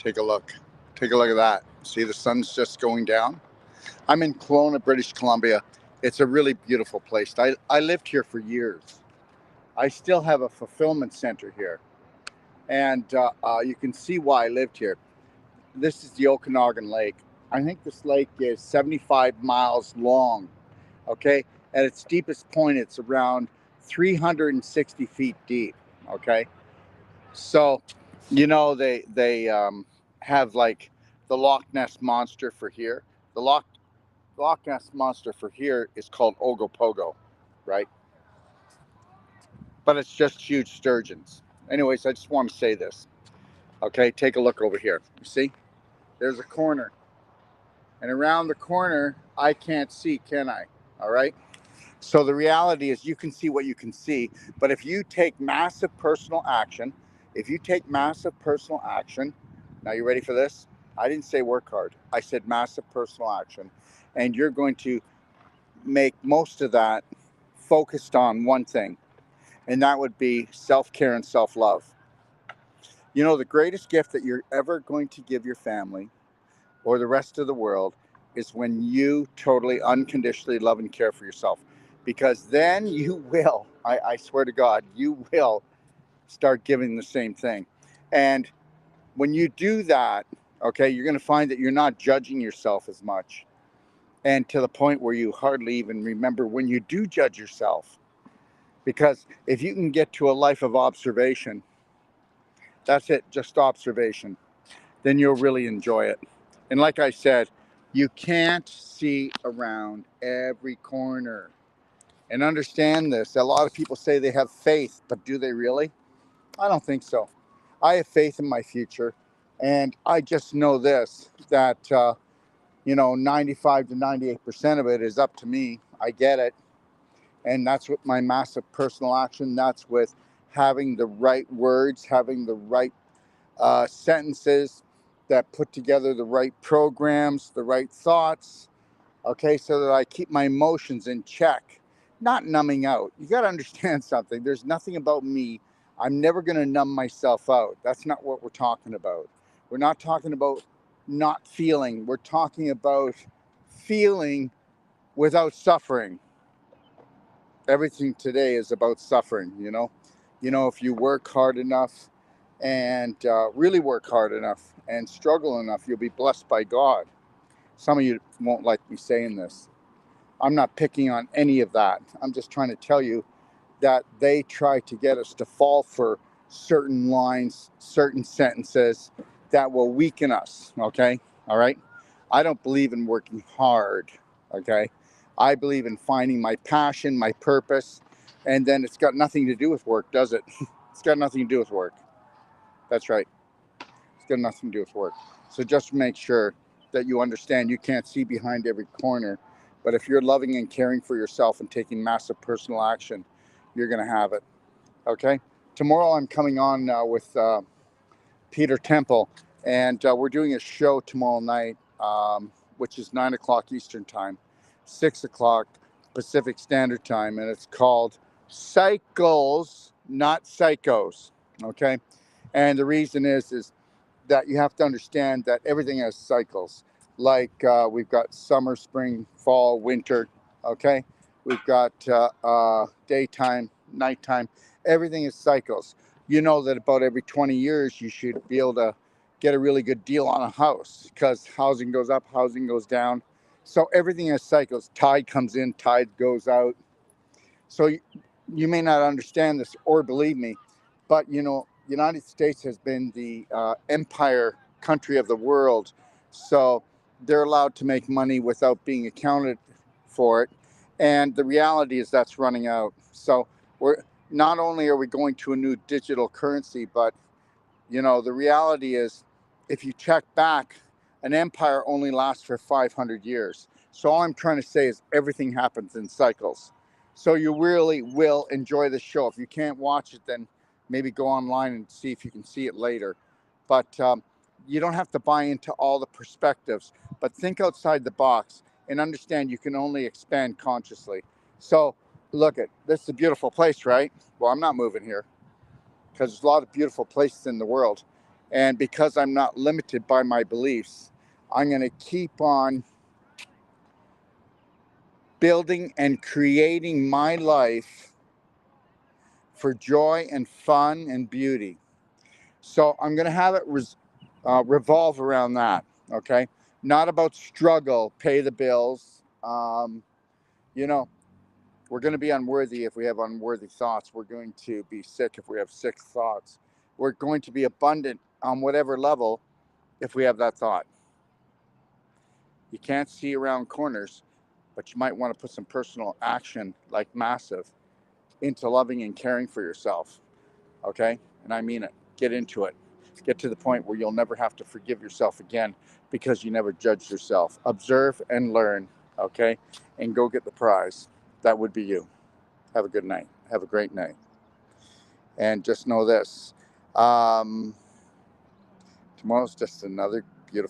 Take a look. Take a look at that. See, the sun's just going down. I'm in Kelowna, British Columbia. It's a really beautiful place. I lived here for years. I still have a fulfillment center here. And you can see why I lived here. This is the Okanagan Lake. I think this lake is 75 miles long. Okay. At its deepest point, it's around 360 feet deep. Okay. So, they have like the Loch Ness Monster for here. The Loch Ness Monster for here is called Ogopogo, right? But it's just huge sturgeons. Anyways, I just want to say this. Okay, take a look over here. You see? There's a corner. And around the corner, I can't see, can I? All right? So the reality is you can see what you can see. But if you take massive personal action, now you ready for this? I didn't say work hard. I said massive personal action. And you're going to make most of that focused on one thing. And that would be self-care and self-love. You know, the greatest gift that you're ever going to give your family or the rest of the world is when you totally unconditionally love and care for yourself. Because then you will, I swear to God, you will start giving the same thing. And when you do that, okay, you're going to find that you're not judging yourself as much. And to the point where you hardly even remember when you do judge yourself. Because if you can get to a life of observation, that's it, just observation, then you'll really enjoy it. And like I said, you can't see around every corner. And understand this, a lot of people say they have faith, but do they really? I don't think so. I have faith in my future. And I just know this, that, 95 to 98% of it is up to me. I get it. And that's with my massive personal action. That's with having the right words, having the right sentences that put together the right programs, the right thoughts, okay, so that I keep my emotions in check, not numbing out. You got to understand something. There's nothing about me. I'm never going to numb myself out. That's not what we're talking about. We're not talking about not feeling. We're talking about feeling without suffering. Everything today is about suffering, if you work hard enough and really work hard enough and struggle enough, you'll be blessed by God. Some of you won't like me saying this. I'm not picking on any of that. I'm just trying to tell you that they try to get us to fall for certain lines, certain sentences that will weaken us, okay? All right? I don't believe in working hard, okay? I believe in finding my passion, my purpose, and then it's got nothing to do with work, does it? It's got nothing to do with work. That's right. It's got nothing to do with work. So just make sure that you understand you can't see behind every corner, but if you're loving and caring for yourself and taking massive personal action, you're going to have it. Okay? Tomorrow I'm coming on with Peter Temple, and we're doing a show tomorrow night, which is 9 o'clock Eastern Time, 6 o'clock Pacific Standard Time, and it's called Cycles, Not Psychos, okay? And the reason is that you have to understand that everything has cycles. Like we've got summer, spring, fall, winter, okay? We've got daytime, nighttime. Everything is cycles. You know that about every 20 years, you should be able to get a really good deal on a house because housing goes up, housing goes down. So everything has cycles. Tide comes in, tide goes out. So you may not understand this or believe me, but United States has been the empire country of the world. So they're allowed to make money without being accounted for it. And the reality is that's running out. So we're not only are we going to a new digital currency, but the reality is if you check back, an empire only lasts for 500 years. So all I'm trying to say is everything happens in cycles. So you really will enjoy the show. If you can't watch it, then maybe go online and see if you can see it later. But you don't have to buy into all the perspectives, but think outside the box and understand you can only expand consciously. So look this is a beautiful place, right? Well, I'm not moving here because there's a lot of beautiful places in the world. And because I'm not limited by my beliefs, I'm going to keep on building and creating my life for joy and fun and beauty. So I'm going to have it revolve around that, okay? Not about struggle, pay the bills. You know, we're going to be unworthy if we have unworthy thoughts. We're going to be sick if we have sick thoughts. We're going to be abundant on whatever level if we have that thought. You can't see around corners, but you might want to put some personal action, like massive, into loving and caring for yourself, okay? And I mean it. Get into it. Get to the point where you'll never have to forgive yourself again because you never judged yourself. Observe and learn, okay? And go get the prize. That would be you. Have a good night. Have a great night. And just know this. Tomorrow's just another beautiful